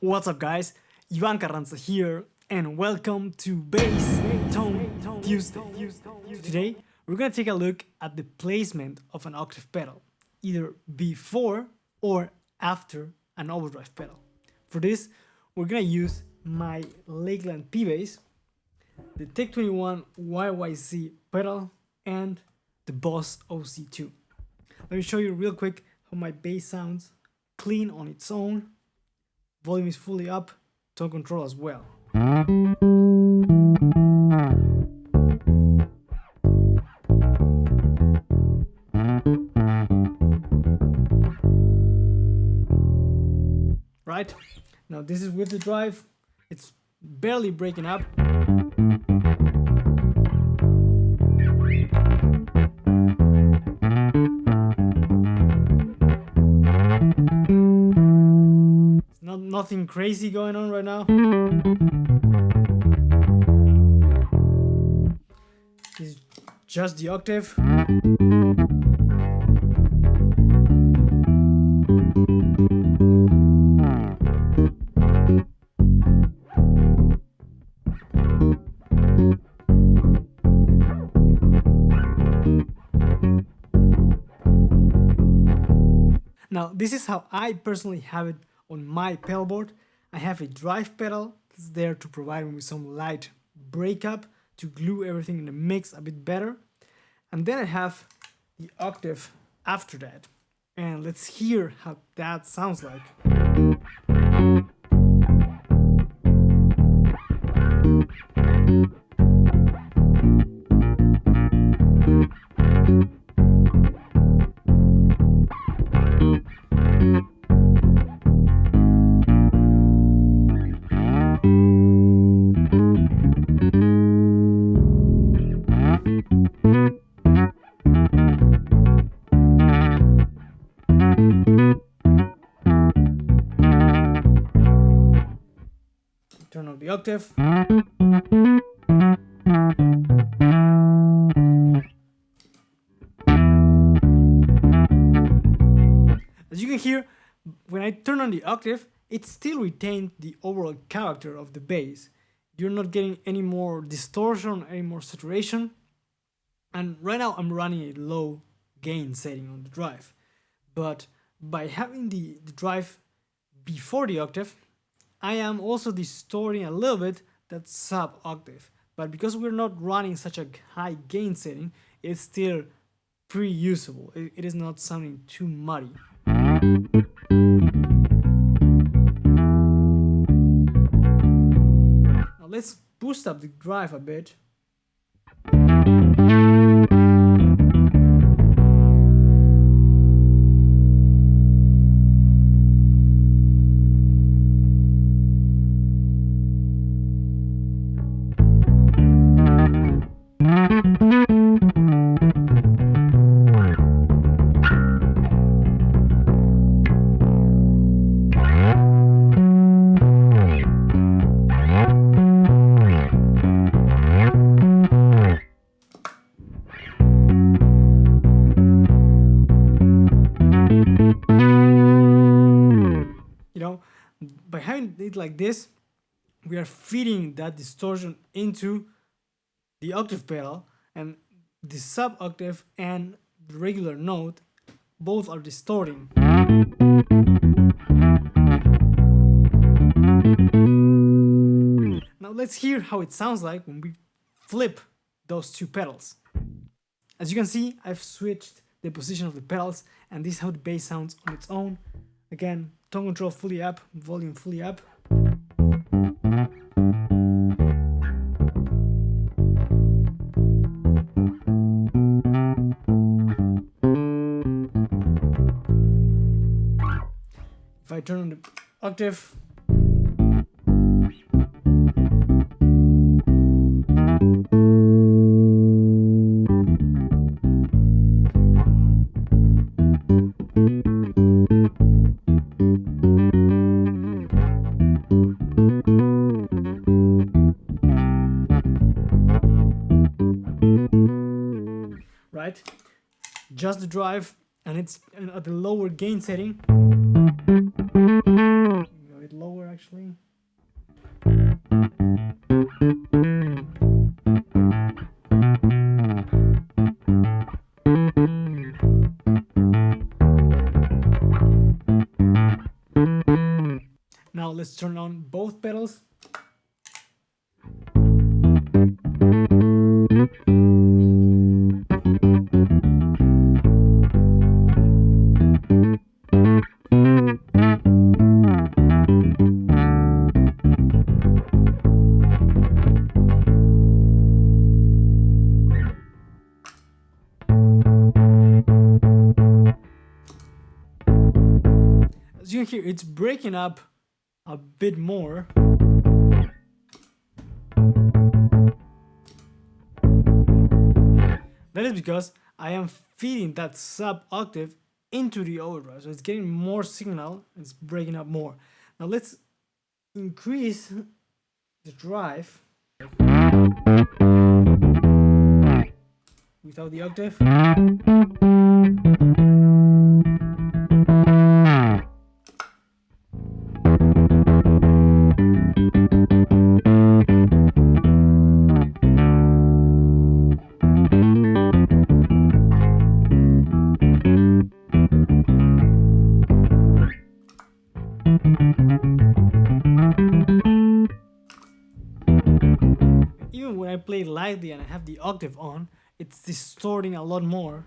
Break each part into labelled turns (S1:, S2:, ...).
S1: What's up guys, Ivan Carranza here and welcome to Bass Tone Tuesday. Today we're gonna take a look at the placement of an octave pedal, either before or after an overdrive pedal. For this we're gonna use my Lakland P-Bass, the Tech 21 YYC pedal and the Boss OC2. Let me show you real quick how my bass sounds clean on its own. Volume is fully up, tone control as well. Right, now this is with the drive, it's barely breaking up. Nothing crazy going on right now. It's just the octave. Now, this is how I personally have it on my pedal board. I have a drive pedal that's there to provide me with some light breakup to glue everything in the mix a bit better. And then I have the octave after that. And let's hear how that sounds like. Turn on the octave. As you can hear, when I turn on the octave, it still retained the overall character of the bass. You're not getting any more distortion, any more saturation. And right now I'm running a low gain setting on the drive. But by having the drive before the octave, I am also distorting a little bit that sub octave, but because we're not running such a high gain setting, it's still pretty usable. It is not sounding too muddy. Now let's boost up the drive a bit. By having it like this, we are feeding that distortion into the octave pedal, and the sub octave and the regular note both are distorting. Now let's hear how it sounds like when we flip those two pedals. As you can see, I've switched the position of the pedals, and this is how the bass sounds on its own. Again, tone control fully up, volume fully up. If I turn on the octave, right? Just the drive, and it's at the lower gain setting. A bit lower actually. Now let's turn on both pedals. As you can hear, it's breaking up a bit more. That is because I am feeding that sub octave into the overdrive, so it's getting more signal, it's breaking up more. Now let's increase the drive without the octave. Even when I play lightly and I have the octave on, it's distorting a lot more.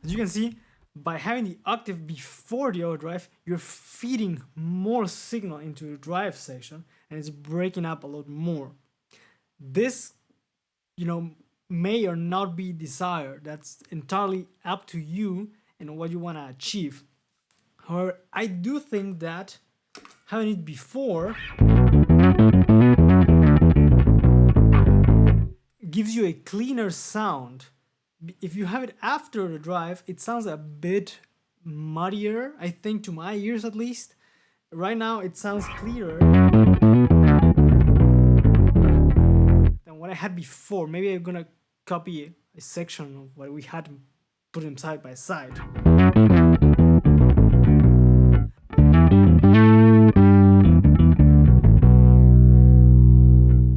S1: As you can see, by having the octave before the overdrive, you're feeding more signal into the drive section and it's breaking up a lot more. This, may or not be desired. That's entirely up to you and what you want to achieve. However, I do think that having it before gives you a cleaner sound. If you have it after the drive, it sounds a bit muddier, I think, to my ears at least. Right now it sounds clearer than what I had before. Maybe I'm gonna copy a section of what we had and put them side by side.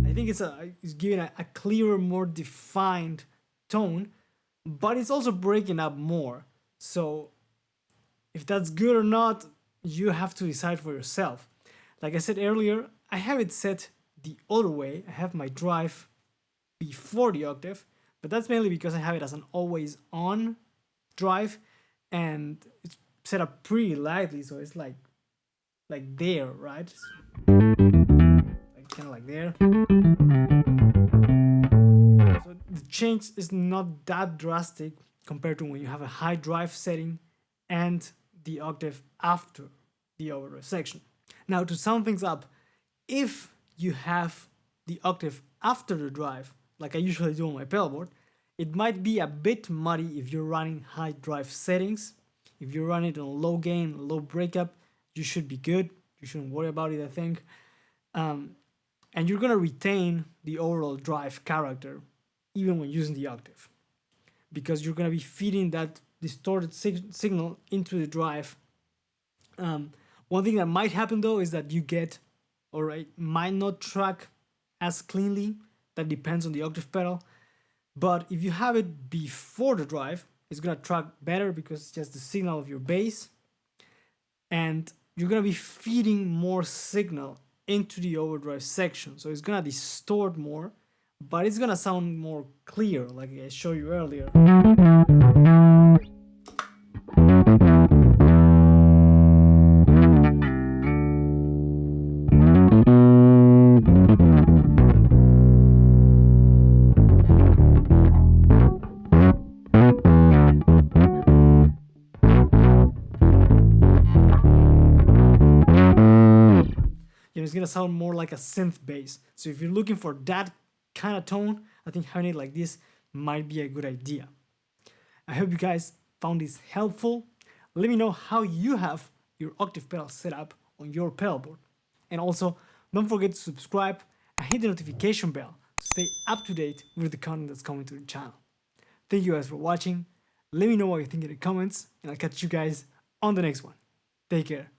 S1: I think it's giving a clearer, more defined tone, but it's also breaking up more. So if that's good or not, you have to decide for yourself. Like I said earlier, I have it set the other way. I have my drive before the octave, but that's mainly because I have it as an always on drive and it's set up pretty lightly, so it's like there, right? Like kind of like there. So the change is not that drastic compared to when you have a high drive setting and the octave after the overdrive section. Now, to sum things up, if you have the octave after the drive, like I usually do on my pedal board, it might be a bit muddy if you're running high drive settings. If you're running it on low gain, low breakup, you should be good. You shouldn't worry about it, I think. And you're gonna retain the overall drive character even when using the octave, because you're gonna be feeding that distorted signal into the drive. One thing that might happen though is that you get, or it might not track as cleanly. That depends on the octave pedal. But if you have it before the drive, it's gonna track better because it's just the signal of your bass, and you're gonna be feeding more signal into the overdrive section, so it's gonna distort more, but it's gonna sound more clear, like I showed you earlier. It's gonna sound more like a synth bass. So if you're looking for that kind of tone, I think having it like this might be a good idea. I hope you guys found this helpful. Let me know how you have your octave pedal set up on your pedal board. And also, don't forget to subscribe and hit the notification bell to stay up to date with the content that's coming to the channel. Thank you guys for watching. Let me know what you think in the comments, and I'll catch you guys on the next one. Take care.